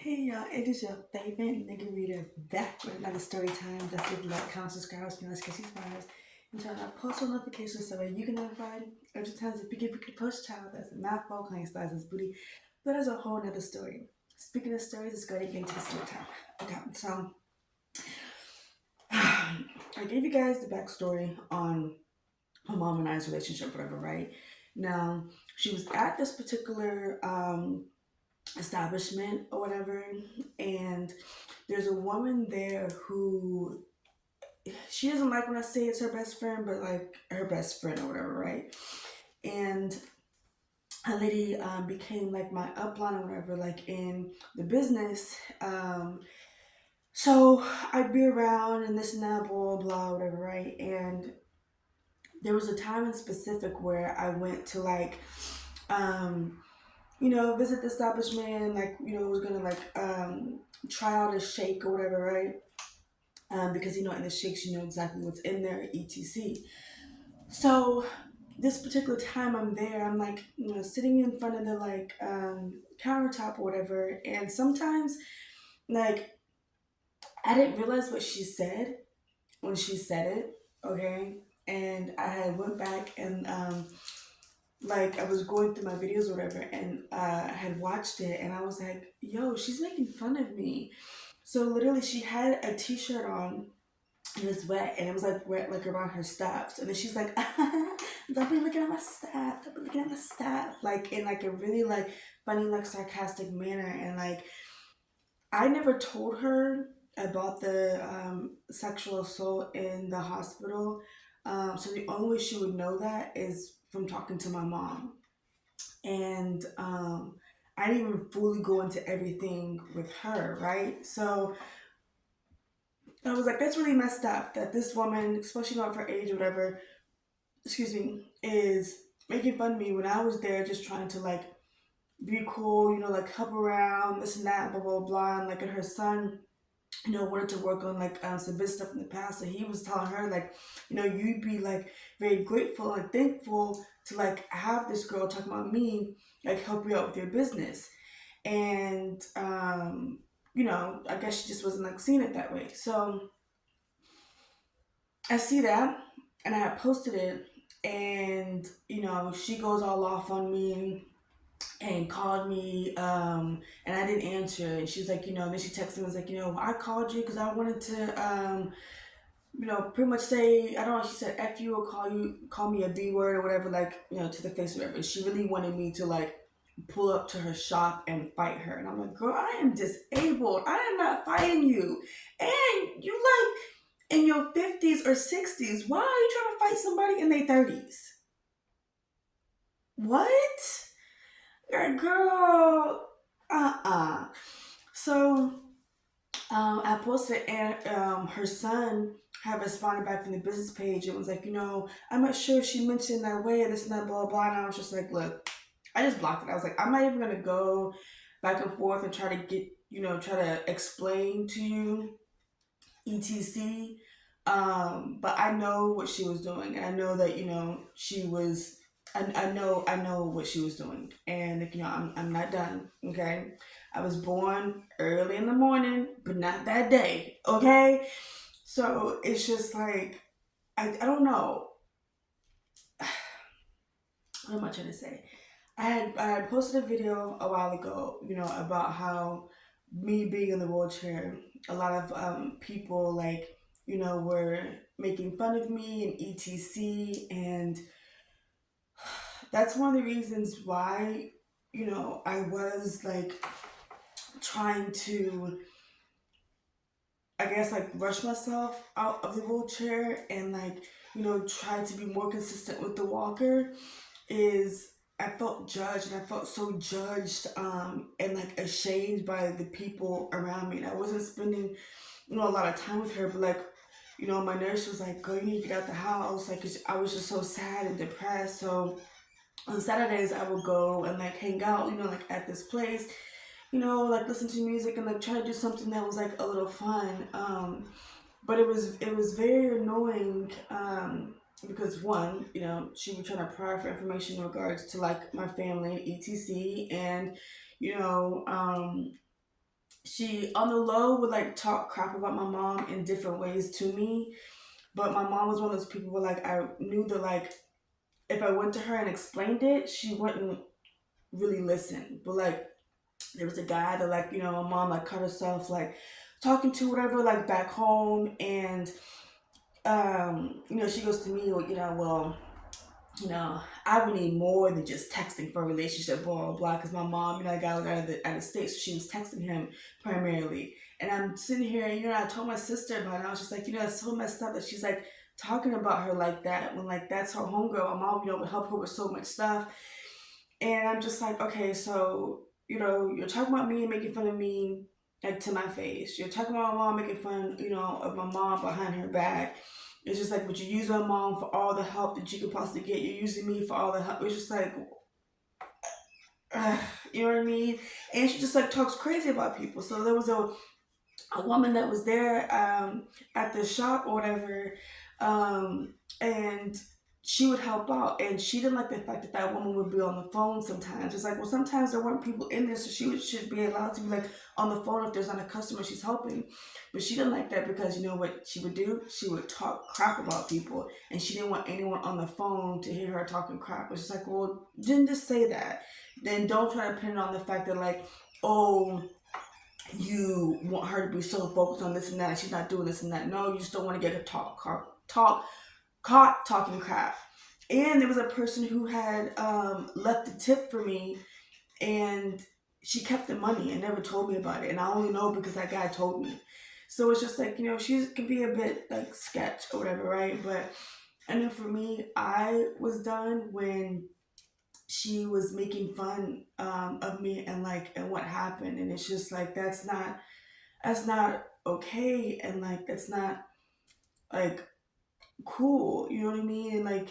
Hey y'all, it is your favorite nigga reader back with another story time. Just hit like, comment, subscribe, spin on sketchy spies, and turn on post notifications so that you can notify every time the picky post child that's a mouth ball claim styles his booty. That is a whole nother story. Speaking of stories, let's go ahead and get into the story time. Okay, so I gave you guys the backstory on my mom and I's relationship, whatever, right? Now, she was at this particular establishment or whatever, and there's a woman there who she doesn't like when I say it's her best friend, but like her best friend or whatever, right? And a lady became like my upline or whatever, like in the business. So I'd be around and this and that, blah blah, whatever, right? And there was a time in specific where I went to like um visit the establishment, like, was gonna like try out a shake or whatever, right? Because in the shakes, you know exactly what's in there, etc. So this particular time I'm there, I'm like, sitting in front of the like countertop or whatever, and sometimes like I didn't realize what she said when she said it, okay? And I had went back and like I was going through my videos or whatever, and I had watched it, and I was like, yo, she's making fun of me. So literally, she had a T-shirt on. It was wet, and it was like wet, like around her staffs. And then she's like, "Don't be looking at my staff. Don't be looking at my staff." Like in like a really like funny, like sarcastic manner. And like I never told her about the sexual assault in the hospital. So the only way she would know that is from talking to my mom. And I didn't even fully go into everything with her, right? So I was like, that's really messed up that this woman, especially not for age or whatever, excuse me, is making fun of me when I was there just trying to like be cool, like help around, this and that, blah, blah, blah. And like, and her son, wanted to work on like some business stuff in the past. And he was telling her, like, you'd be like very grateful and thankful to like have this girl talking about me, like help you out with your business. And, I guess she just wasn't like seeing it that way. So I see that, and I had posted it, and she goes all off on me and called me, and I didn't answer. And she's like, then she texted me, was like, I called you because I wanted to, pretty much say, I don't know, she said F you or call me a B word or whatever, like, to the face or whatever. She really wanted me to like pull up to her shop and fight her. And I'm like, girl, I am disabled. I am not fighting you. And you like in your 50s or 60s. Why are you trying to fight somebody in their 30s? What? Girl, So I posted, and her son had responded back from the business page. It was like, I'm not sure if she mentioned that way, this and that, blah, blah. And I was just like, look, I just blocked it. I was like, I'm not even going to go back and forth and try to get, try to explain to you, etc. But I know what she was doing. And I know that, she was, I know what she was doing. And, I'm not done, okay? I was born early in the morning, but not that day, okay? So it's just like, I don't know. What am I trying to say? I had posted a video a while ago, about how me being in the wheelchair, a lot of people like, were making fun of me and etc. And that's one of the reasons why, I was like trying to, I guess, like rush myself out of the wheelchair and like, try to be more consistent with the walker. Is I felt judged, and I felt so judged and like ashamed by the people around me. And I wasn't spending, a lot of time with her, but like, my nurse was like, girl, you need to get out the house. Like, I was just so sad and depressed. So on Saturdays, I would go and like hang out, like at this place, like listen to music and like try to do something that was like a little fun. But it was very annoying because one, she was trying to pry for information in regards to like my family, etc. And you know, um, she on the low would like talk crap about my mom in different ways to me. But my mom was one of those people where like I knew that like if I went to her and explained it, she wouldn't really listen. But like there was a guy that like, my mom like cut herself like talking to whatever like back home, and she goes to me, well, I would need more than just texting for a relationship, blah, blah, blah. Because my mom, I got out of state, so she was texting him primarily. And I'm sitting here, I told my sister about it. I was just like, that's so messed up that she's like talking about her like that when like that's her homegirl. My mom, would help her with so much stuff. And I'm just like, okay, so, you're talking about me and making fun of me like to my face. You're talking about my mom making fun, of my mom behind her back. It's just like, but you use my mom for all the help that you could possibly get. You're using me for all the help. It's just like, you know what I mean? And she just like talks crazy about people. So there was a woman that was there at the shop or whatever, and she would help out, and she didn't like the fact that that woman would be on the phone sometimes. It's like, well, sometimes there weren't people in there, so should be allowed to be like on the phone if there's not a customer she's helping. But she didn't like that because you know what she would do? She would talk crap about people, and she didn't want anyone on the phone to hear her talking crap. It's just like, well, didn't just say that. Then don't try to pin it on the fact that like, oh, you want her to be so focused on this and that, and she's not doing this and that. No, you just don't want to get her caught talking crap. And there was a person who had left a tip for me, and she kept the money and never told me about it. And I only know because that guy told me. So it's just like, she can be a bit like sketch or whatever, right? But and then for me, I was done when she was making fun of me and like and what happened, and it's just like that's not okay, and like that's not like cool, you know what I mean? And like,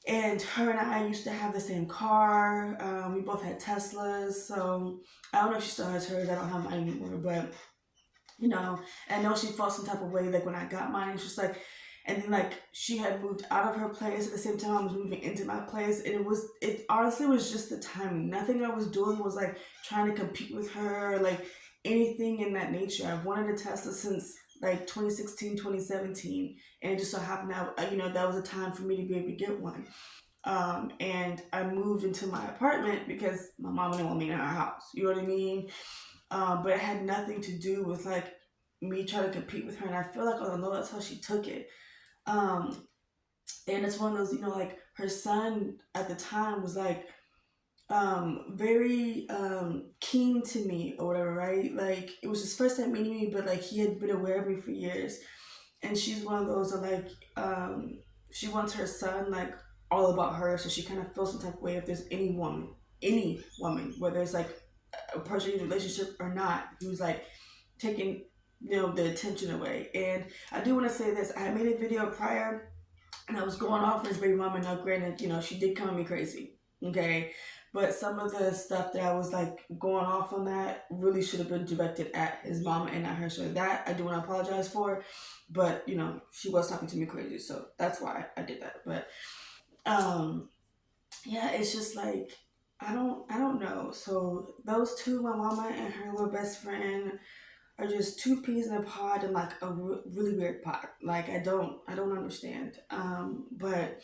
and her and I used to have the same car. We both had Teslas, so I don't know if she still has hers. I don't have mine anymore, but I know she felt some type of way like when I got mine. It's just like, and then like she had moved out of her place at the same time I was moving into my place, and it honestly was just the timing. Nothing I was doing was like trying to compete with her, or, like anything in that nature. I've wanted a Tesla since like 2016, 2017, and it just so happened that that was a time for me to be able to get one. And I moved into my apartment because my mom didn't want me in her house. You know what I mean? But it had nothing to do with like me trying to compete with her, and I feel like on the low that's how she took it. Um, and it's one of those, like her son at the time was like very keen to me or whatever, right? Like it was his first time meeting me, but like he had been aware of me for years. And she's one of those that like she wants her son like all about her, so she kind of feels some type of way if there's any woman, whether it's like a person in a relationship or not, who's like taking the attention away. And I do want to say this: I made a video prior, and I was going off on his baby mama. Now, granted, she did come at me crazy, okay, but some of the stuff that I was like going off on that really should have been directed at his mama and not her. So that I do want to apologize for, but she was talking to me crazy, so that's why I did that. But um, yeah, it's just like I don't know. So those two, my mama and her little best friend, are just two peas in a pod and like a really weird pod. Like I don't understand. But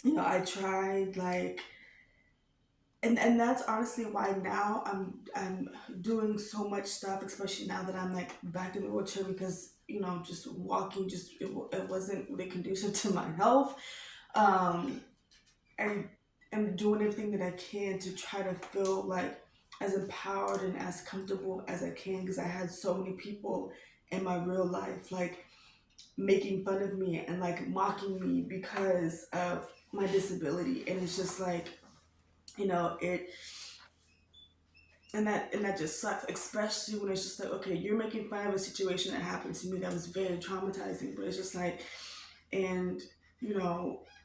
I tried like, and that's honestly why now I'm doing so much stuff, especially now that I'm like back in the wheelchair, because just walking it wasn't really conducive to my health. Um, I am doing everything that I can to try to feel like as empowered and as comfortable as I can, because I had so many people in my real life like making fun of me and like mocking me because of my disability, and it's just like it and that just sucks, especially when it's just like, okay, you're making fun of a situation that happened to me that was very traumatizing, but it's just like, and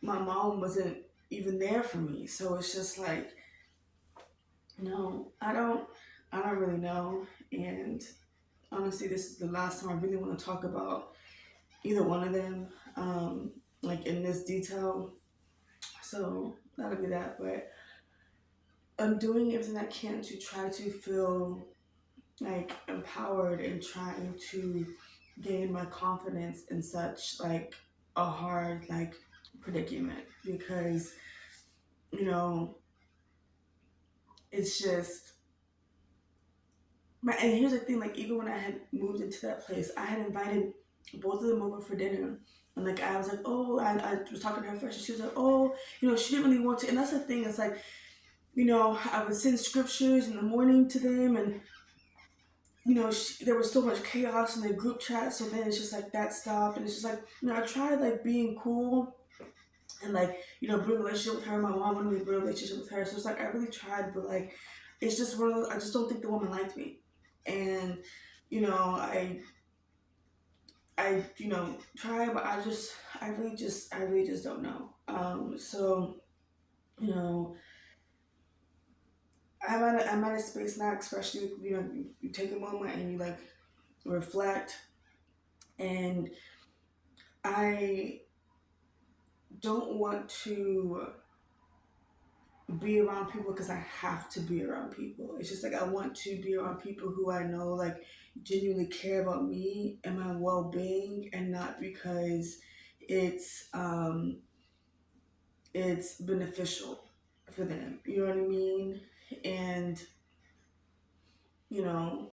my mom wasn't even there for me, so it's just like, no, I don't really know. And honestly, this is the last time I really want to talk about either one of them, like in this detail. So that'll be that. But I'm doing everything I can to try to feel like empowered and trying to gain my confidence in such like a hard like predicament because you know it's just and here's the thing, like even when I had moved into that place, I had invited both of them over for dinner. And like I was like, oh, I was talking to her first, and she was like, oh, she didn't really want to. And that's the thing. It's like, I would send scriptures in the morning to them, and there was so much chaos in the group chat. So then it's just like that stopped, and it's just like, I tried like being cool and like build a relationship with her. My mom wanted me to build a relationship with her, so it's like I really tried, but like it's just one of those, I just don't think the woman liked me, and I try, but I really just don't know. So you know, I'm at a space now, especially you take a moment and you like reflect, and I don't want to be around people because I have to be around people. It's just like I want to be around people who I know like genuinely care about me and my well being, and not because it's um it's beneficial for them. You know what I mean? And